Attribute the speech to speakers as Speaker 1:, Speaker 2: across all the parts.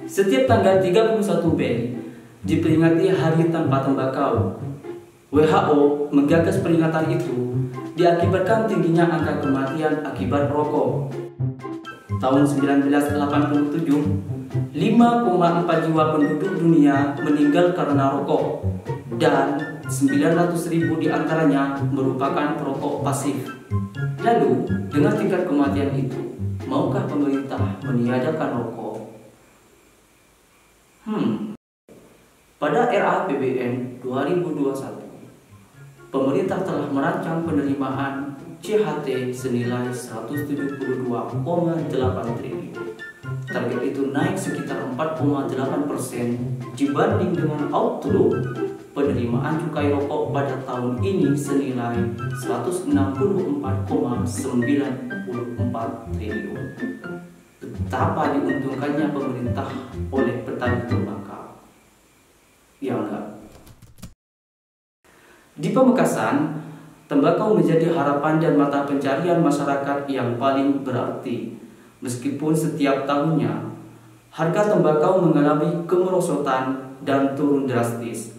Speaker 1: Setiap tanggal 31 Mei diperingati Hari Tanpa Tembakau. WHO menggagas peringatan itu diakibatkan tingginya angka kematian akibat rokok. Tahun 1987, 5,4 jiwa penduduk dunia meninggal karena rokok dan 900.000 diantaranya merupakan perokok pasif. Lalu, dengan tingkat kematian itu, maukah pemerintah meniadakan rokok? Pada era APBN 2021, pemerintah telah merancang penerimaan CHT senilai 172,8 triliun. Target itu naik sekitar 4,8% dibanding dengan outlook penerimaan cukai rokok pada tahun ini senilai 164,94 triliun. Betapa diuntungkannya pemerintah oleh petani tembakau. Ya enggak. Di Pamekasan, tembakau menjadi harapan dan mata pencarian masyarakat yang paling berarti. Meskipun setiap tahunnya, harga tembakau mengalami kemerosotan dan turun drastis.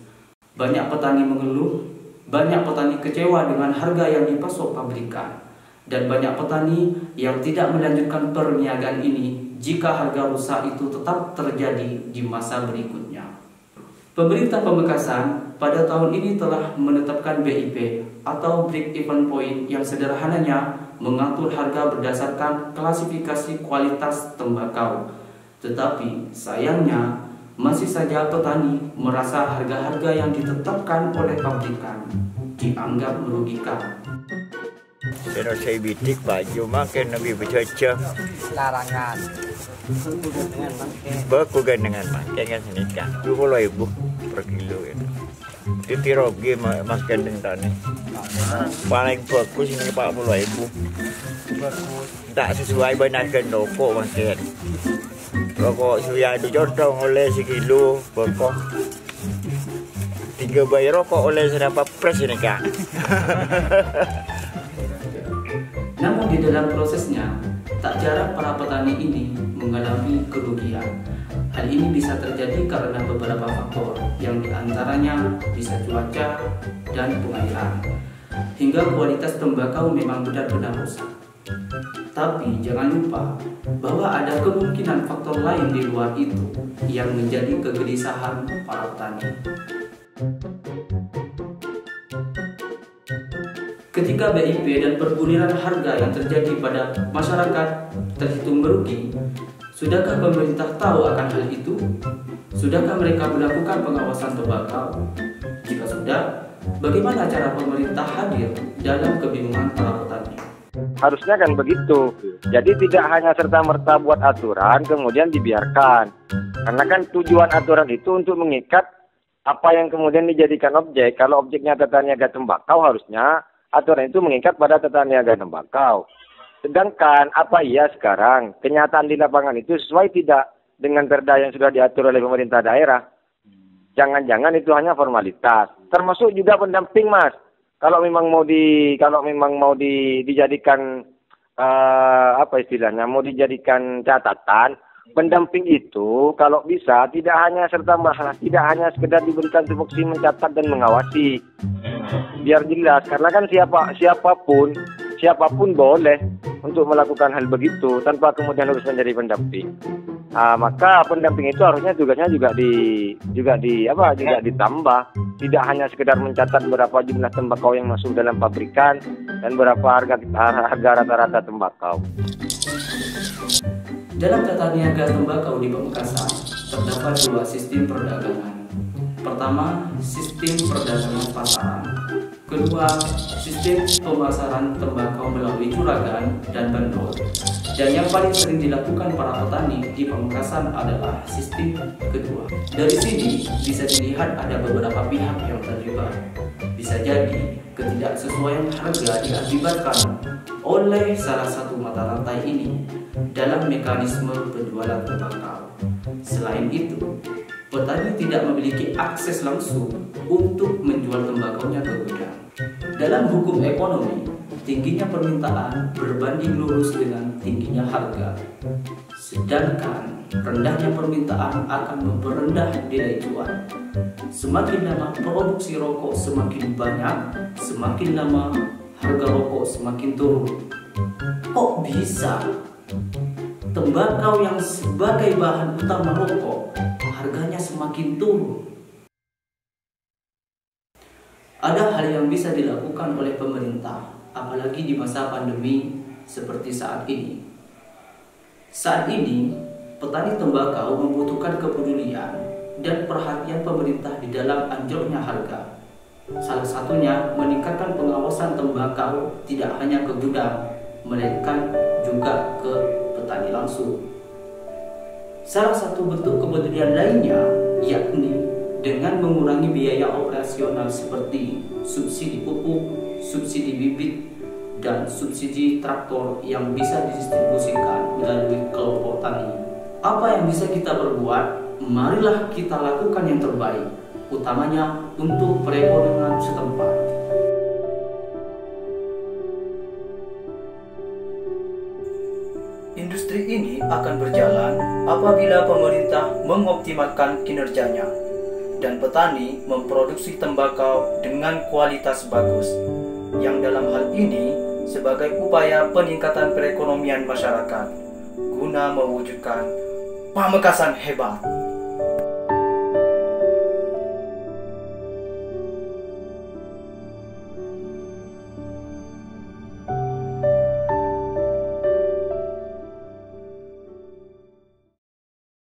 Speaker 1: Banyak petani mengeluh, banyak petani kecewa dengan harga yang dipasok pabrikan, dan banyak petani yang tidak melanjutkan perniagaan ini jika harga rusak itu tetap terjadi di masa berikutnya. Pemerintah Pamekasan pada tahun ini telah menetapkan BIP atau Break Even Point yang sederhananya mengatur harga berdasarkan klasifikasi kualitas tembakau. Tetapi sayangnya masih saja petani merasa harga-harga yang ditetapkan oleh pabrikan dianggap merugikan.
Speaker 2: Saya bidik baju makin lebih bercocok.
Speaker 3: Larangan.
Speaker 2: Berkugan dengan makan kan senikah. 20.000 per kilo itu. Titirogi makan dengan ni. Paling bagus ini 40.000. Tak sesuai banakan rokok makan. Rokok suya itu jodong oleh sekilo berkok. 3 bayi rokok oleh seberapa pres ini kak.
Speaker 1: Namun di dalam prosesnya, tak jarang para petani ini mengalami kerugian. Hal ini bisa terjadi karena beberapa faktor, yang diantaranya bisa cuaca dan pengairan, hingga kualitas tembakau memang benar-benar rusak. Tapi jangan lupa bahwa ada kemungkinan faktor lain di luar itu yang menjadi kegelisahan para petani. Ketika BIP dan perguliran harga yang terjadi pada masyarakat terhitung merugi, sudahkah pemerintah tahu akan hal itu? Sudahkah mereka melakukan pengawasan tembakau? Jika sudah, bagaimana cara pemerintah hadir dalam kebingungan para petani?
Speaker 4: Harusnya kan begitu. Jadi tidak hanya serta-merta buat aturan kemudian dibiarkan. Karena kan tujuan aturan itu untuk mengikat apa yang kemudian dijadikan objek. Kalau objeknya tata niaga tembakau, harusnya aturan itu mengikat pada tata niaga tembakau. Sedangkan apa iya sekarang kenyataan di lapangan itu sesuai tidak dengan perda yang sudah diatur oleh pemerintah daerah? Jangan-jangan itu hanya formalitas. Termasuk juga pendamping, Mas. Kalau memang mau dijadikan apa istilahnya, mau dijadikan catatan, pendamping itu kalau bisa tidak hanya sekedar diberikan tupoksi mencatat dan mengawasi. Biar jelas, karena kan siapapun boleh untuk melakukan hal begitu tanpa kemudian harus menjadi pendamping. Maka pendamping itu harusnya tugasnya juga ditambah. Tidak hanya sekedar mencatat berapa jumlah tembakau yang masuk dalam pabrikan dan berapa harga rata-rata tembakau.
Speaker 1: Dalam tata niaga tembakau di Pamekasan terdapat 2 sistem perdagangan. Pertama, sistem perdagangan pasaran. Kedua, sistem pemasaran tembakau melalui juragan dan vendor. Dan yang paling sering dilakukan para petani di Pamekasan adalah sistem kedua. Dari sini bisa dilihat ada beberapa pihak yang terlibat. Bisa jadi ketidaksesuaian harga diakibatkan oleh salah satu mata rantai ini dalam mekanisme penjualan tembakau. Selain itu, petani tidak memiliki akses langsung untuk menjual tembakaunya ke gudang. Dalam hukum ekonomi, tingginya permintaan berbanding lurus dengan tingginya harga. Sedangkan rendahnya permintaan akan memperendah nilai jual. Semakin lama produksi rokok semakin banyak, semakin lama harga rokok semakin turun. Kok bisa? Tembakau yang sebagai bahan utama rokok harganya semakin turun. Ada hal yang bisa dilakukan oleh pemerintah, apalagi di masa pandemi seperti saat ini. Saat ini, petani tembakau membutuhkan kepedulian dan perhatian pemerintah di dalam anjloknya harga. Salah satunya meningkatkan pengawasan tembakau tidak hanya ke gudang, melainkan juga ke petani langsung. Salah satu bentuk kepedulian lainnya yakni dengan mengurangi biaya operasional seperti subsidi pupuk, subsidi bibit, dan subsidi traktor yang bisa didistribusikan melalui kelompok tani. Apa yang bisa kita perbuat? Marilah kita lakukan yang terbaik, utamanya untuk perekonomian setempat. Industri ini akan berjalan apabila pemerintah mengoptimalkan kinerjanya dan petani memproduksi tembakau dengan kualitas bagus, yang dalam hal ini sebagai upaya peningkatan perekonomian masyarakat guna mewujudkan Pamekasan hebat.